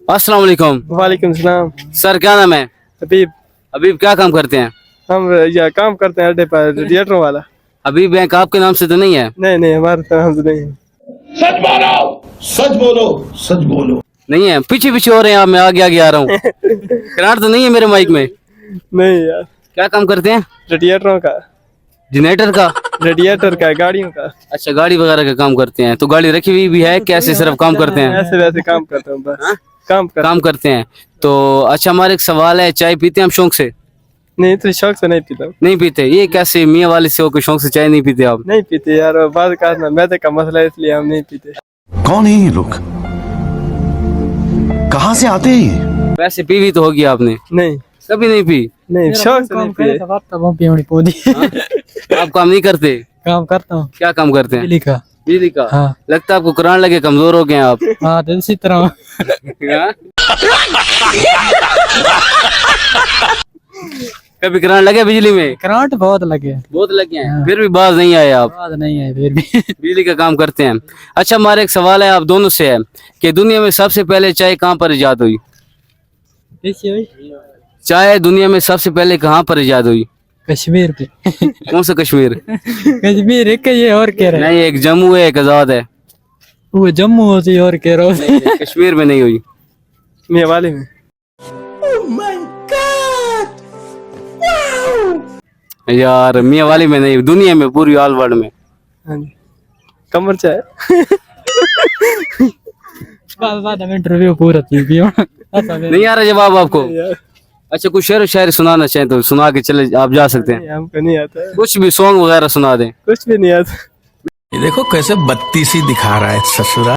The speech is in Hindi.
अस्सलाम वालेकुम। वालेकुम सलाम। सर क्या नाम है? हबीब। हबीब क्या काम करते हैं? हम या काम करते हैं अड्डे पर रेडिएटरों वाला। हबीब बैंक आपके नाम से तो नहीं है? नहीं नहीं, हमारे नाम से नहीं है। सच बोलो, सच बोलो, सच बोलो। नहीं है, पीछे पीछे हो रहे हैं आप, मैं आगे आगे आ रहा हूँ। करार तो नहीं है मेरे माइक में। नहीं यार, क्या काम करते हैं? रेडिएटरों का। जनरेटर का? रेडिएटर का, गाड़ियों का। अच्छा, गाड़ी वगैरह का काम करते हैं। तो गाड़ी रखी हुई भी है, कैसे सिर्फ काम करते हैं? ऐसे वैसे काम करता हूँ बस। काम करते हैं। तो अच्छा, हमारे एक सवाल है, चाय पीते हैं हम शौक से? नहीं, इतने शौक से नहीं पीता हूँ। नहीं पीते? ये कैसे मियाँ वाले से हो के शौक से चाय नहीं पीते आप? नहीं पीते यार, बाद का मैदे का मसला है, इसलिए हम नहीं पीते। कौन है ये लोग? कहाँ से आते हैं ये? वैसे पी भी तो होगी आपने? नहीं कभी नहीं पी? नहीं, शौक से नहीं पिए। आप काम नहीं करते? काम करता हूँ क्या काम करते हैं? बिजली का। बिजली का? हाँ। लगता है आपको कुरान लगे, कमजोर हो गए हैं आप। हाँ तो इसी तरह। हाँ? कभी करंट लगे बिजली में? करंट बहुत लगे। बहुत लगे हैं, फिर भी बाज नहीं आए आप? बात नहीं है फिर भी। बिजली का काम करते हैं। अच्छा, हमारा एक सवाल है आप दोनों से है कि दुनिया में सबसे पहले चाय कहाँ पर इजाद हुई? चाय दुनिया में सबसे पहले कहाँ पर इजाद हुई? कश्मीर पे। कौन सा कश्मीर? कश्मीर एक ये और कह रहे हैं। नहीं, एक जम्मू है, एक आजाद है। वो जम्मू होती और कह रहा हूँ। कश्मीर में नहीं हुई। मियाँ वाले में। यार मियाँ वाली में नहीं, दुनिया में, पूरी ऑल वर्ल्ड में। हाँ जी, कमर चाय। बाद में इंटरव्यू पूरा थी नहीं आ रहा जवाब आपको? यार अच्छा, कुछ शेर शायरी सुनाना चाहें तो सुना के चले, आप जा सकते हैं। हमको नहीं आता है। कुछ भी सॉन्ग वगैरह सुना दें। कुछ भी नहीं आता। ये देखो कैसे बत्तीसी दिखा रहा है ससुरा।